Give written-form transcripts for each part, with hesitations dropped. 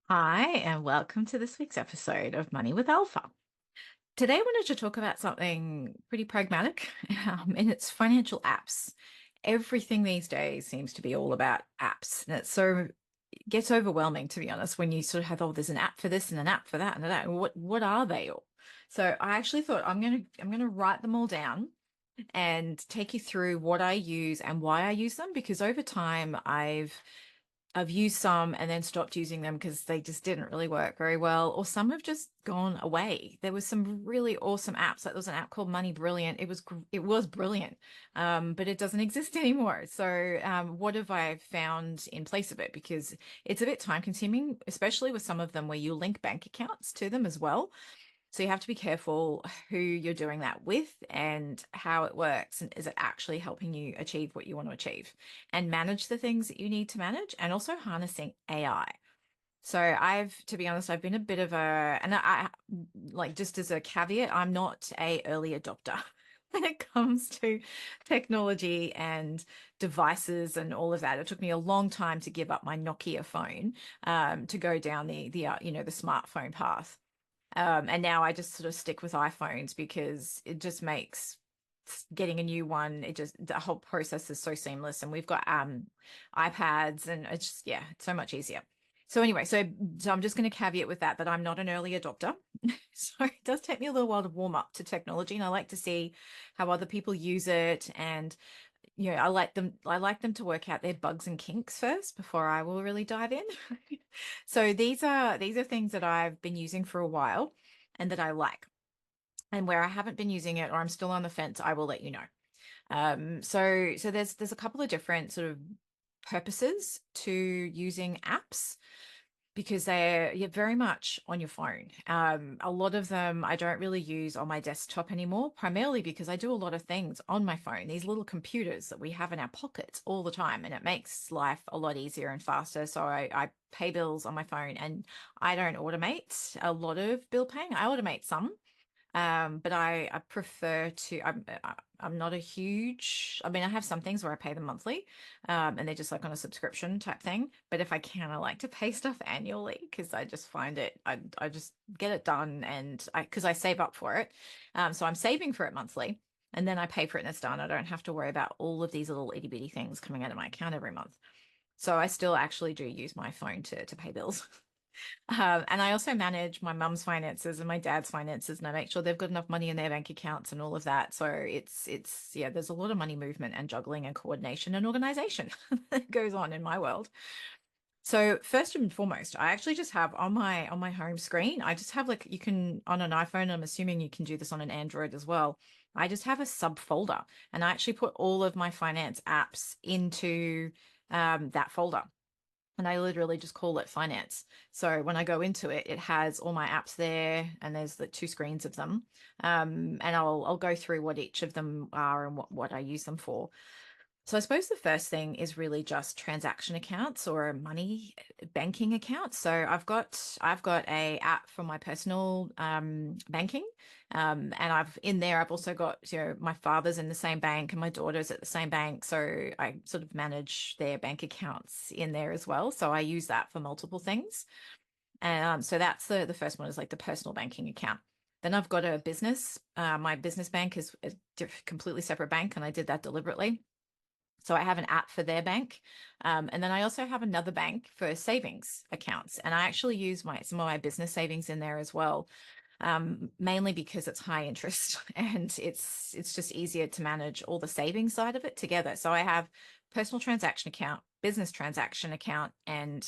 Hi, and welcome to this week's episode of Money with Alpha. Today, I wanted to talk about something pretty pragmatic, and it's financial apps. Everything these days seems to be all about apps, and it gets overwhelming, to be honest, when you sort of have, oh, there's an app for this and an app for that and that. What are they all? So I actually thought I'm gonna write them all down and take you through what I use and why I use them, because over time I've used some and then stopped using them because they just didn't really work very well, or some have just gone away. There was some really awesome apps. Like there was an app called Money Brilliant. It was brilliant, but it doesn't exist anymore. So what have I found in place of it? Because it's a bit time consuming, especially with some of them where you link bank accounts to them as well. So you have to be careful who you're doing that with and how it works. And is it actually helping you achieve what you want to achieve and manage the things that you need to manage and also harnessing AI. So to be honest, I've been a bit of like just as a caveat, I'm not a early adopter when it comes to technology and devices and all of that. It took me a long time to give up my Nokia phone, to go down the smartphone path. And now I just sort of stick with iPhones because it just makes getting a new one, the whole process is so seamless. And we've got iPads and it's just, yeah, it's so much easier. So anyway, so I'm just going to caveat with that I'm not an early adopter. So it does take me a little while to warm up to technology and I like to see how other people use it. And I like them to work out their bugs and kinks first before I will really dive in. So these are things that I've been using for a while and that I like. And where I haven't been using it or I'm still on the fence, I will let you know. So there's a couple of different sort of purposes to using apps because they're very much on your phone. A lot of them I don't really use on my desktop anymore, primarily because I do a lot of things on my phone, these little computers that we have in our pockets all the time, and it makes life a lot easier and faster. So I pay bills on my phone and I don't automate a lot of bill paying. I automate some. But I prefer to. I'm not a huge. I mean, I have some things where I pay them monthly, and they're just like on a subscription type thing. But if I can, I like to pay stuff annually because I just find it. I just get it done, and because I save up for it, so I'm saving for it monthly, and then I pay for it and it's done. I don't have to worry about all of these little itty bitty things coming out of my account every month. So I still actually do use my phone to pay bills. And I also manage my mum's finances and my dad's finances, and I make sure they've got enough money in their bank accounts and all of that. So yeah, there's a lot of money movement and juggling and coordination and organization that goes on in my world. So first and foremost, I actually just have on my home screen, I just have like you can on an iPhone, I'm assuming you can do this on an Android as well. I just have a subfolder and I actually put all of my finance apps into that folder. And I literally just call it finance. So when I go into it, it has all my apps there, and there's the two screens of them. And I'll go through what each of them are and what I use them for. So I suppose the first thing is really just transaction accounts or a money banking account. So I've got a app for my personal banking, and I've also got my father's in the same bank and my daughter's at the same bank. So I sort of manage their bank accounts in there as well. So I use that for multiple things. And so that's the first one is like the personal banking account. Then I've got a business. My business bank is a completely separate bank, and I did that deliberately. So I have an app for their bank. And then I also have another bank for savings accounts. And I actually use some of my business savings in there as well, mainly because it's high interest and it's just easier to manage all the savings side of it together. So I have personal transaction account, business transaction account, and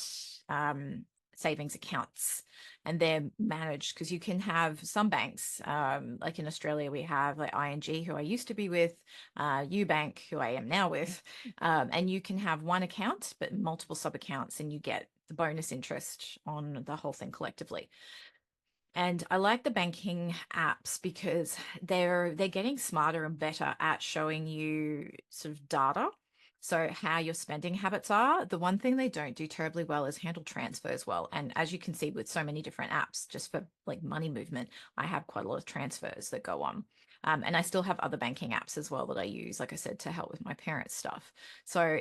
savings accounts, and they're managed because you can have some banks, like in Australia, we have like ING, who I used to be with, UBank, who I am now with, and you can have one account but multiple sub accounts, and you get the bonus interest on the whole thing collectively. And I like the banking apps because they're getting smarter and better at showing you sort of data. So how your spending habits are. The one thing they don't do terribly well is handle transfers well. And as you can see with so many different apps, just for like money movement, I have quite a lot of transfers that go on. And I still have other banking apps as well that I use, like I said, to help with my parents' stuff. So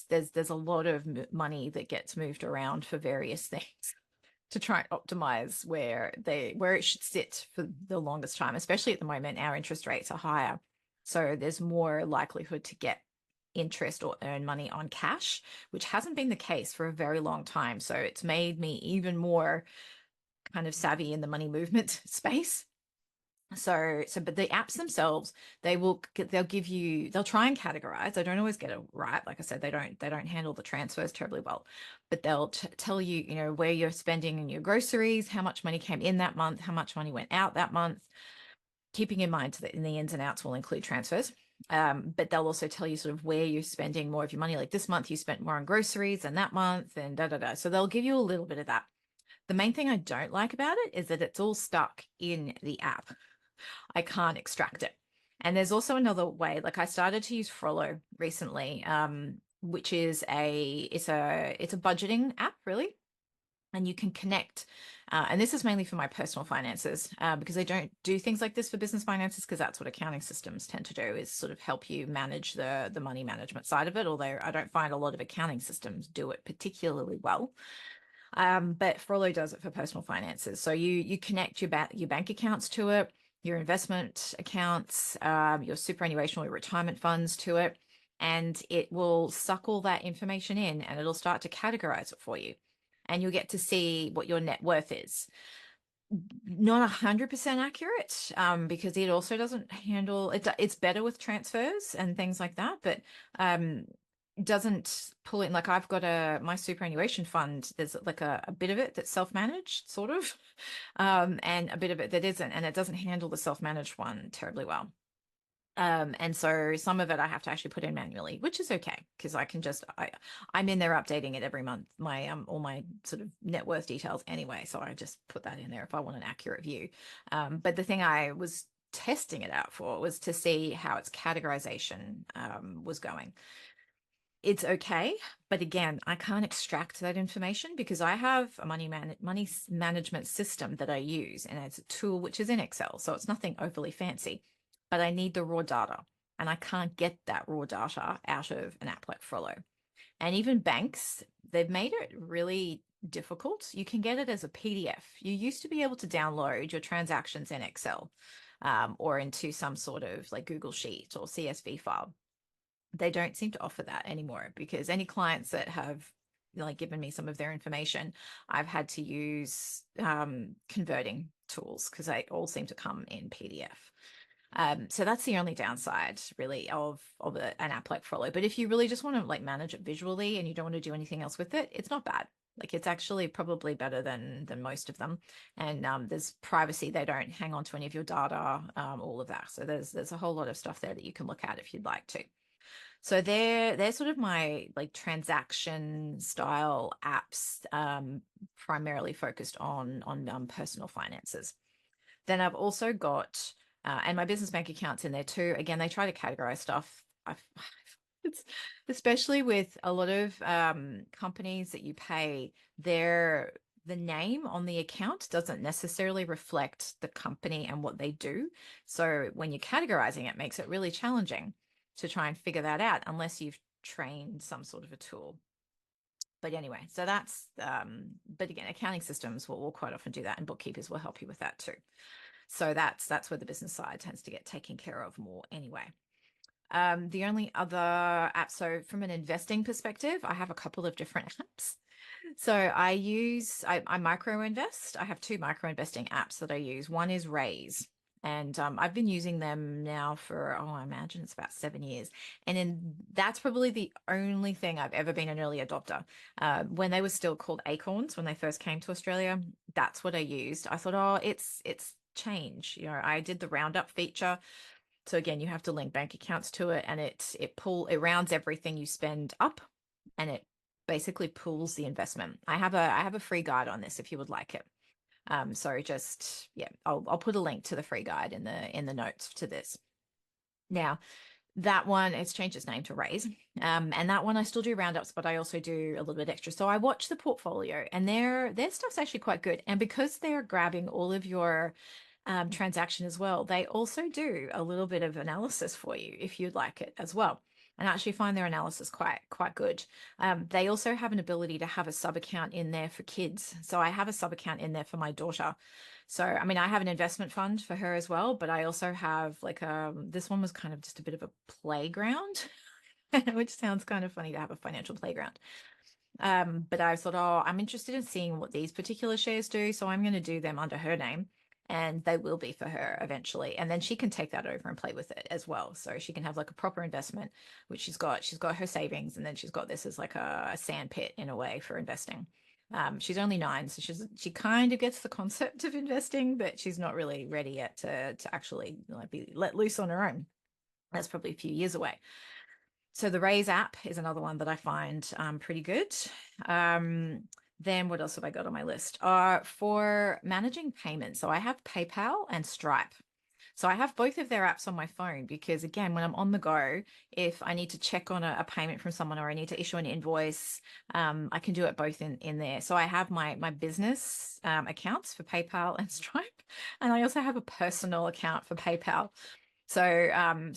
there's a lot of money that gets moved around for various things. to try and optimize where it should sit for the longest time, especially at the moment our interest rates are higher. So there's more likelihood to get interest or earn money on cash, which hasn't been the case for a very long time. So it's made me even more kind of savvy in the money movement space. But the apps themselves, they'll give you, they'll try and categorize. They don't always get it right. Like I said, they don't handle the transfers terribly well, but they'll tell you, where you're spending in your groceries, how much money came in that month, how much money went out that month, keeping in mind that in the ins and outs will include transfers. But they'll also tell you sort of where you're spending more of your money. Like this month you spent more on groceries than that month and da da da. So they'll give you a little bit of that. The main thing I don't like about it is that it's all stuck in the app. I can't extract it. And there's also another way, like I started to use Frollo recently, which is it's a budgeting app really. And you can connect, and this is mainly for my personal finances, because I don't do things like this for business finances, because that's what accounting systems tend to do, is sort of help you manage the money management side of it, although I don't find a lot of accounting systems do it particularly well. But Frollo does it for personal finances. So you connect your bank accounts to it, your investment accounts, your superannuation or your retirement funds to it, and it will suck all that information in and it'll start to categorize it for you. And you'll get to see what your net worth is. Not 100% accurate, because it also doesn't handle it. It's better with transfers and things like that, but doesn't pull in. Like I've got my superannuation fund, there's like a bit of it that's self-managed sort of, and a bit of it that isn't, and it doesn't handle the self-managed one terribly well. And so some of it I have to actually put in manually, which is okay because I'm in there updating it every month, my all my sort of net worth details anyway. So I just put that in there if I want an accurate view. But the thing I was testing it out for was to see how its categorization was going. It's okay, but again, I can't extract that information because I have a money management system that I use, and it's a tool which is in Excel, so it's nothing overly fancy, but I need the raw data, and I can't get that raw data out of an app like Frollo. And even banks, they've made it really difficult. You can get it as a PDF. You used to be able to download your transactions in Excel, or into some sort of like Google Sheet or CSV file. They don't seem to offer that anymore because any clients that have like given me some of their information, I've had to use converting tools because they all seem to come in PDF. So that's the only downside really of an app like Frollo. But if you really just want to like manage it visually and you don't want to do anything else with it, it's not bad. Like it's actually probably better than most of them. And there's privacy. They don't hang on to any of your data, all of that. So there's a whole lot of stuff there that you can look at if you'd like to. So they're sort of my like transaction style apps, primarily focused on personal finances. Then I've also got and my business bank accounts in there too. Again, they try to categorize stuff. It's especially with a lot of companies that you pay, the name on the account doesn't necessarily reflect the company and what they do. So when you're categorizing it, makes it really challenging to try and figure that out unless you've trained some sort of a tool. But anyway, so that's, but again, accounting systems will quite often do that and bookkeepers will help you with that too. So that's where the business side tends to get taken care of more anyway. The only other app, so from an investing perspective, I have a couple of different apps. So I micro invest. I have two micro investing apps that I use. One is Raise. And I've been using them now for, I imagine it's about 7 years. And that's probably the only thing I've ever been an early adopter. When they were still called Acorns, when they first came to Australia, that's what I used. I thought, oh, it's change. I did the roundup feature. So again, you have to link bank accounts to it, and it rounds everything you spend up, and it basically pools the investment. I have a free guide on this if you would like it. So just, yeah, I'll put a link to the free guide in the notes to this. Now, that one, it's changed its name to Raise. And that one I still do roundups, but I also do a little bit extra. So I watch the portfolio, and their stuff's actually quite good. And because they're grabbing all of your transaction as well, they also do a little bit of analysis for you if you'd like it as well. and I actually find their analysis quite good. They also have an ability to have a sub account in there for kids. So I have a sub account in there for my daughter. So I mean, I have an investment fund for her as well, but I also have like this one was kind of just a bit of a playground, which sounds kind of funny to have a financial playground. But I thought, oh, I'm interested in seeing what these particular shares do, so I'm going to do them under her name, and they will be for her eventually. And then she can take that over and play with it as well. So she can have like a proper investment, which she's got her savings, and then she's got this as like a sand pit in a way for investing. She's only 9, so she kind of gets the concept of investing, but she's not really ready yet to actually like be let loose on her own. That's probably a few years away. So the Raise app is another one that I find pretty good. Then what else have I got on my list? For managing payments. So I have PayPal and Stripe. So I have both of their apps on my phone because, again, when I'm on the go, if I need to check on a payment from someone or I need to issue an invoice, I can do it both in there. So I have my business accounts for PayPal and Stripe, and I also have a personal account for PayPal. So, I'm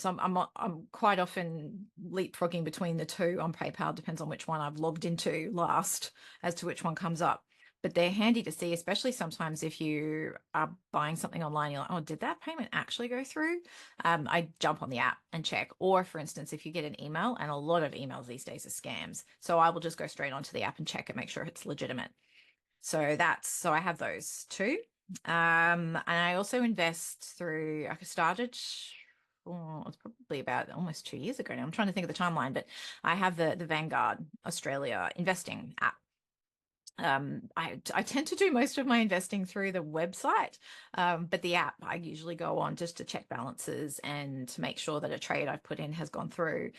quite often leapfrogging between the two on PayPal. Depends on which one I've logged into last as to which one comes up. But they're handy to see, especially sometimes if you are buying something online, you're like, oh, did that payment actually go through? I jump on the app and check. Or, for instance, if you get an email, and a lot of emails these days are scams, so I will just go straight onto the app and check and make sure it's legitimate. So I have those too. And I also invest through, I started, oh, it's probably about almost 2 years ago now. I'm trying to think of the timeline, but I have the Vanguard Australia investing app. I tend to do most of my investing through the website, but the app I usually go on just to check balances and to make sure that a trade I've put in has gone through,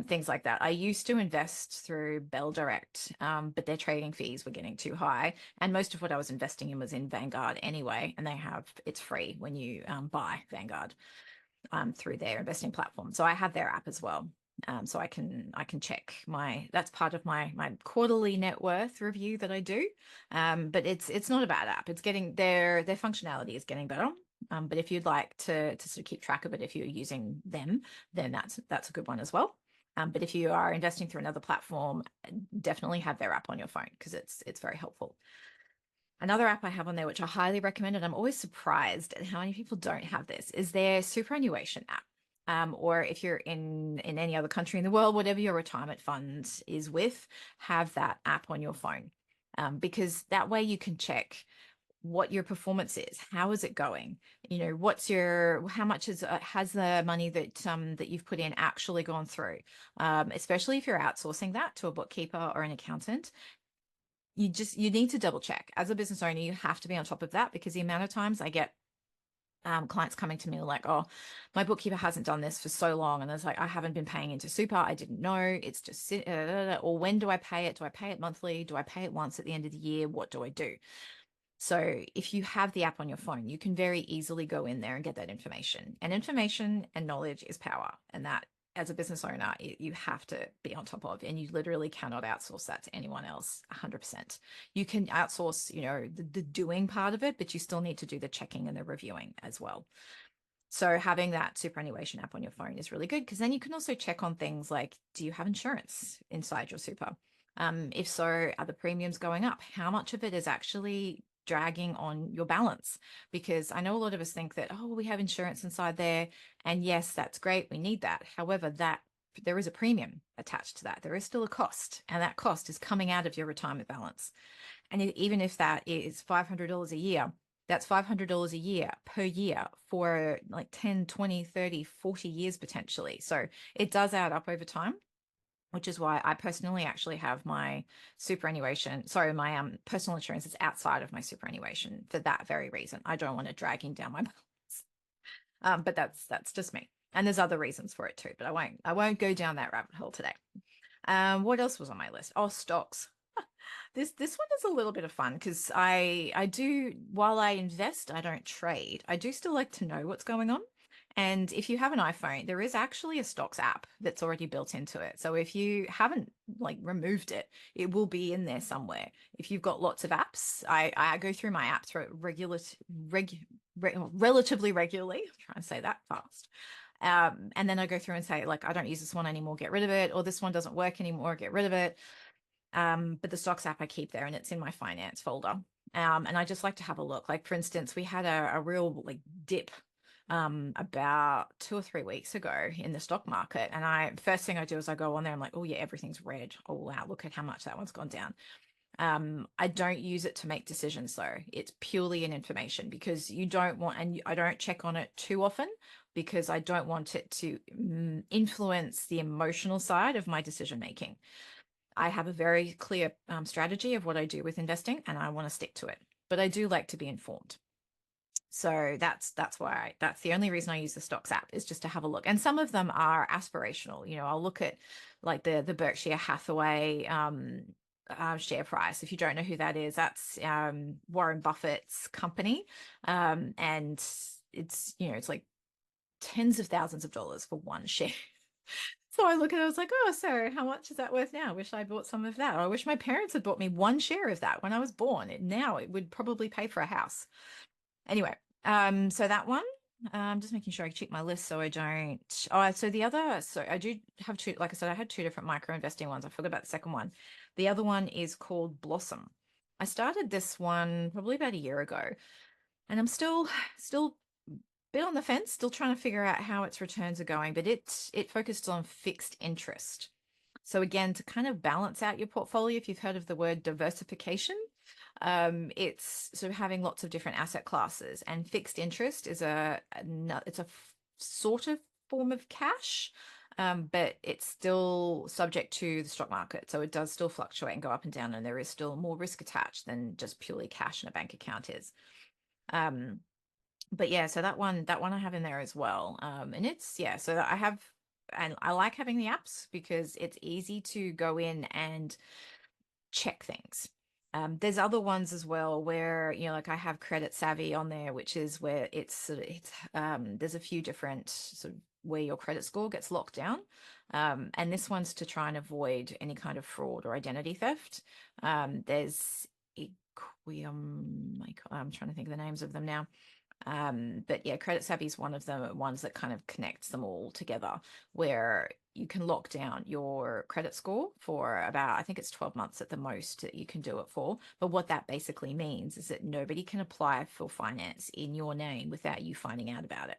things like that. I used to invest through Bell Direct, but their trading fees were getting too high, and most of what I was investing in was in Vanguard anyway, and it's free when you buy Vanguard through their investing platform. So I have their app as well. So I can check that's part of my quarterly net worth review that I do. But it's not a bad app. It's getting their functionality is getting better. But if you'd like to sort of keep track of it, if you're using them, then that's a good one as well. But if you are investing through another platform, definitely have their app on your phone because it's very helpful. Another app I have on there, which I highly recommend, and I'm always surprised at how many people don't have this, is their superannuation app. Or if you're in any other country in the world, whatever your retirement fund is with, have that app on your phone. Because that way you can check what your performance is. How is it going? How much has the money that you've put in actually gone through? Especially if you're outsourcing that to a bookkeeper or an accountant, you need to double check. As a business owner, you have to be on top of that because the amount of times I get clients coming to me like, oh, my bookkeeper hasn't done this for so long, and it's like, I haven't been paying into super, I didn't know, it's just or when do I pay it? Do I pay it monthly? Do I pay it once at the end of the year? What do I do? So if you have the app on your phone, you can very easily go in there and get that information. And information and knowledge is power. And that, as a business owner, you have to be on top of, and you literally cannot outsource that to anyone else 100%. You can outsource, the doing part of it, but you still need to do the checking and the reviewing as well. So having that superannuation app on your phone is really good because then you can also check on things like, do you have insurance inside your super? If so, are the premiums going up? How much of it is actually dragging on your balance? Because I know a lot of us think that, oh, we have insurance inside there, and yes, that's great, we need that. However, there is a premium attached to that. There is still a cost, and that cost is coming out of your retirement balance. And even if that is $500 a year, that's $500 a year per year for like 10, 20, 30, 40 years potentially. So it does add up over time, which is why I personally actually have my superannuation. Sorry, my personal insurance is outside of my superannuation for that very reason. I don't want it dragging down my balance. But that's just me. And there's other reasons for it too, but I won't go down that rabbit hole today. What else was on my list? Oh, stocks. This one is a little bit of fun because I do, while I invest, I don't trade. I do still like to know what's going on. And if you have an iPhone, there is actually a stocks app that's already built into it. So if you haven't like removed it, it will be in there somewhere. If you've got lots of apps, I go through my apps relatively regularly. I'm trying to say that fast. And then I go through and say, like, I don't use this one anymore, get rid of it, or this one doesn't work anymore, get rid of it. But the stocks app I keep there and it's in my finance folder. And I just like to have a look. Like, for instance, we had a real like dip about 2 or 3 weeks ago in the stock market. And first thing I do is I go on there. I'm like, oh yeah, everything's red. Oh wow, look at how much that one's gone down. I don't use it to make decisions though. It's purely an information because you don't want, and I don't check on it too often because I don't want it to influence the emotional side of my decision making. I have a very clear strategy of what I do with investing and I want to stick to it, but I do like to be informed. So that's why that's the only reason I use the stocks app is just to have a look. And some of them are aspirational. You know, I'll look at like the Berkshire Hathaway share price. If you don't know who that is, that's Warren Buffett's company, and it's it's like tens of thousands of dollars for one share. So I look at it, I was like, oh, so how much is that worth now? I wish I bought some of that. Or I wish my parents had bought me one share of that when I was born. Now it would probably pay for a house. Anyway, so that one, I'm just making sure I check my list so I don't. Oh, so the other, so I do have two, like I said, I had two different micro investing ones. I forgot about the second one. The other one is called Blossom. I started this one probably about a year ago, and I'm still a bit on the fence, still trying to figure out how its returns are going, but it focused on fixed interest. So again, to kind of balance out your portfolio, if you've heard of the word diversification, it's sort of having lots of different asset classes, and fixed interest is it's a sort of form of cash, but it's still subject to the stock market. So it does still fluctuate and go up and down, and there is still more risk attached than just purely cash in a bank account is. But yeah, so that one I have in there as well. And it's yeah, so I have, and I like having the apps because it's easy to go in and check things. There's other ones as well where, like I have Credit Savvy on there, which is where there's a few different sort of where your credit score gets locked down. And this one's to try and avoid any kind of fraud or identity theft. There's Equium, I'm trying to think of the names of them now. But yeah, Credit Savvy is one of the ones that kind of connects them all together, where you can lock down your credit score for about, I think it's 12 months at the most that you can do it for. But what that basically means is that nobody can apply for finance in your name without you finding out about it.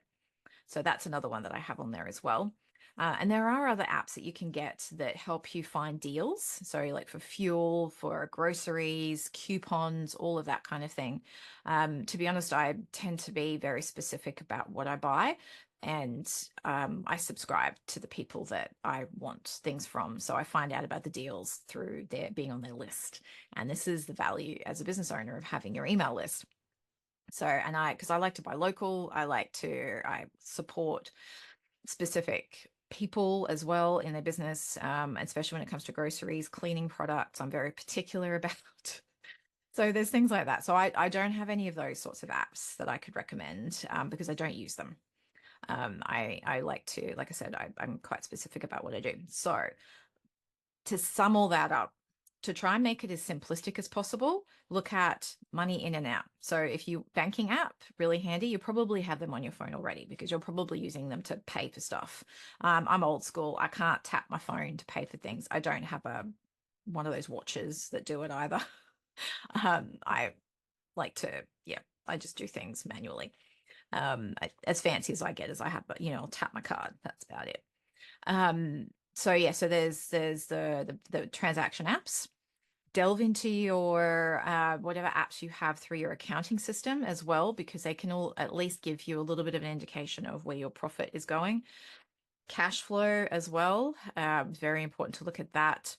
So that's another one that I have on there as well. And there are other apps that you can get that help you find deals. So, like for fuel, for groceries, coupons, all of that kind of thing. To be honest, I tend to be very specific about what I buy, and I subscribe to the people that I want things from. So I find out about the deals through their being on their list. And this is the value as a business owner of having your email list. So, because I like to buy local, I support specific people as well in their business, especially when it comes to groceries, cleaning products. I'm very particular about. So there's things like that. So I don't have any of those sorts of apps that I could recommend because I don't use them. I like to, like I said, I'm quite specific about what I do. So to sum all that up, to try and make it as simplistic as possible, look at money in and out. So if you banking app, really handy, you probably have them on your phone already because you're probably using them to pay for stuff. I'm old school. I can't tap my phone to pay for things. I don't have one of those watches that do it either. I like to, yeah, I just do things manually. As fancy as I get as I have, but I'll tap my card. That's about it. So yeah, so there's the transaction apps. Delve into your whatever apps you have through your accounting system as well, because they can all at least give you a little bit of an indication of where your profit is going. Cash flow as well, very important to look at that.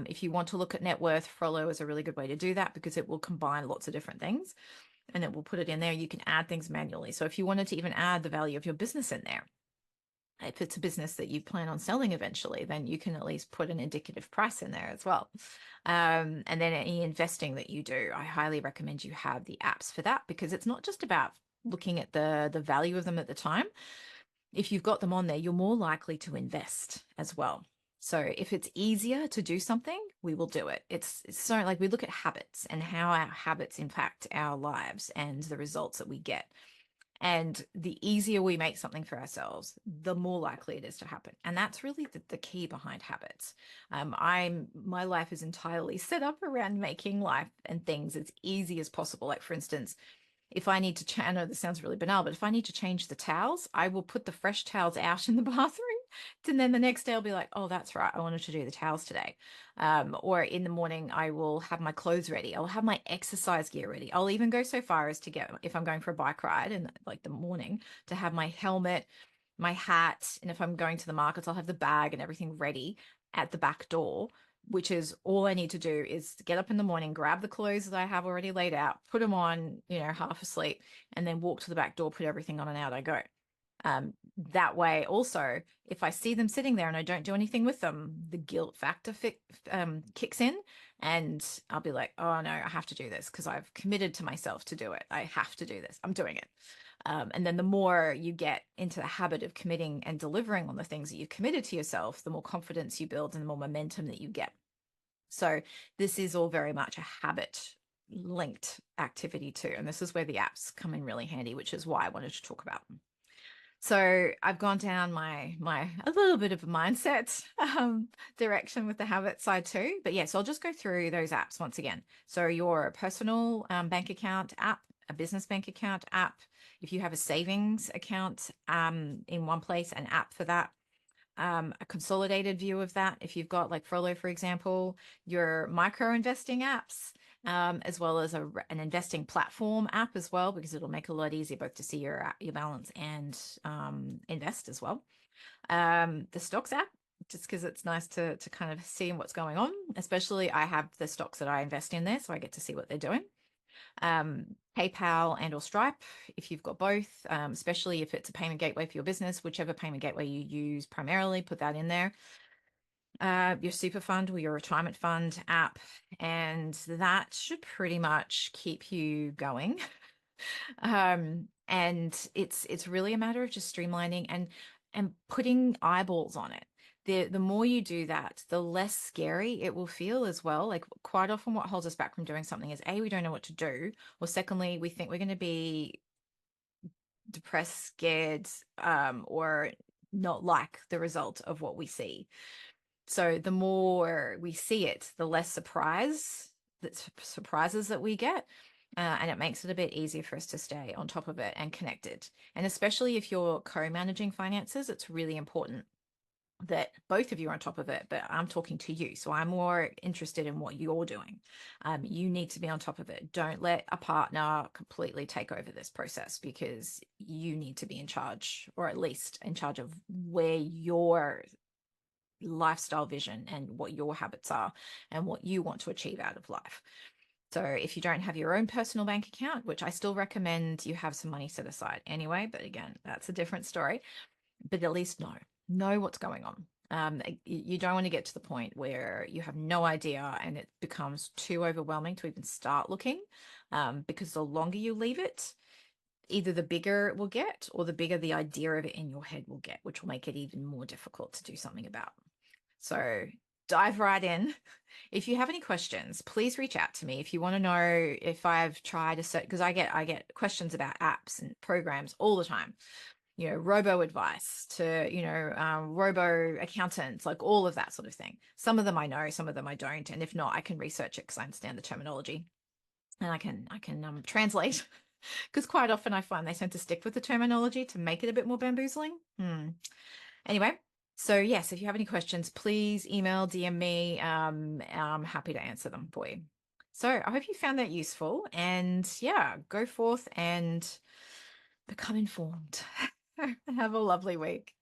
If you want to look at net worth, Frollo is a really good way to do that because it will combine lots of different things and it will put it in there. You can add things manually. So if you wanted to even add the value of your business in there, if it's a business that you plan on selling eventually, then you can at least put an indicative price in there as well. And then any investing that you do, I highly recommend you have the apps for that because it's not just about looking at the value of them at the time. If you've got them on there, you're more likely to invest as well. So if it's easier to do something, we will do it. It's so like we look at habits and how our habits impact our lives and the results that we get. And the easier we make something for ourselves, the more likely it is to happen. And that's really the key behind habits. My life is entirely set up around making life and things as easy as possible. Like, for instance, if I need to, I know this sounds really banal, but if I need to change the towels, I will put the fresh towels out in the bathroom. And then the next day I'll be like, oh, that's right. I wanted to do the towels today. Or in the morning, I will have my clothes ready. I'll have my exercise gear ready. I'll even go so far as to get, if I'm going for a bike ride in like the morning, to have my helmet, my hat. And if I'm going to the markets, I'll have the bag and everything ready at the back door, which is all I need to do is get up in the morning, grab the clothes that I have already laid out, put them on, half asleep, and then walk to the back door, put everything on, and out I go. That way, also, if I see them sitting there and I don't do anything with them, the guilt factor kicks in, and I'll be like, oh no, I have to do this because I've committed to myself to do it. I have to do this. I'm doing it. And then the more you get into the habit of committing and delivering on the things that you've committed to yourself, the more confidence you build and the more momentum that you get. So this is all very much a habit linked activity too. And this is where the apps come in really handy, which is why I wanted to talk about them. So I've gone down my a little bit of a mindset direction with the habit side too. But yes, I'll just go through those apps once again. So your personal bank account app, a business bank account app, if you have a savings account in one place, an app for that. A consolidated view of that. If you've got like Frollo, for example, your micro investing apps, as well as an investing platform app as well, because it'll make it a lot easier both to see your balance and invest as well. The stocks app, just because it's nice to kind of see what's going on. Especially I have the stocks that I invest in there, so I get to see what they're doing. PayPal and or Stripe, if you've got both, especially if it's a payment gateway for your business, whichever payment gateway you use primarily, put that in there. Your super fund or your retirement fund app, and that should pretty much keep you going. And it's really a matter of just streamlining and putting eyeballs on it. The more you do that, the less scary it will feel as well. Like, quite often what holds us back from doing something is A, we don't know what to do, or secondly, we think we're going to be depressed, scared, or not like the result of what we see. So the more we see it, the less surprises that we get. And it makes it a bit easier for us to stay on top of it and connected. And especially if you're co-managing finances, it's really important that both of you are on top of it, but I'm talking to you. So I'm more interested in what you're doing. You need to be on top of it. Don't let a partner completely take over this process, because you need to be in charge, or at least in charge of where your lifestyle vision and what your habits are and what you want to achieve out of life. So if you don't have your own personal bank account, which I still recommend you have some money set aside anyway, but again, that's a different story, but at least know what's going on. You don't want to get to the point where you have no idea and it becomes too overwhelming to even start looking, because the longer you leave it, either the bigger it will get or the bigger the idea of it in your head will get, which will make it even more difficult to do something about. So dive right in. If you have any questions, please reach out to me. If you want to know if I've tried a set, because I get questions about apps and programs all the time. Robo advice to, robo accountants, like all of that sort of thing. Some of them I know, some of them I don't. And if not, I can research it because I understand the terminology and I can translate. Because quite often I find they tend to stick with the terminology to make it a bit more bamboozling. Anyway, so yes, if you have any questions, please email, DM me. I'm happy to answer them for you. So I hope you found that useful, and yeah, go forth and become informed. Have a lovely week.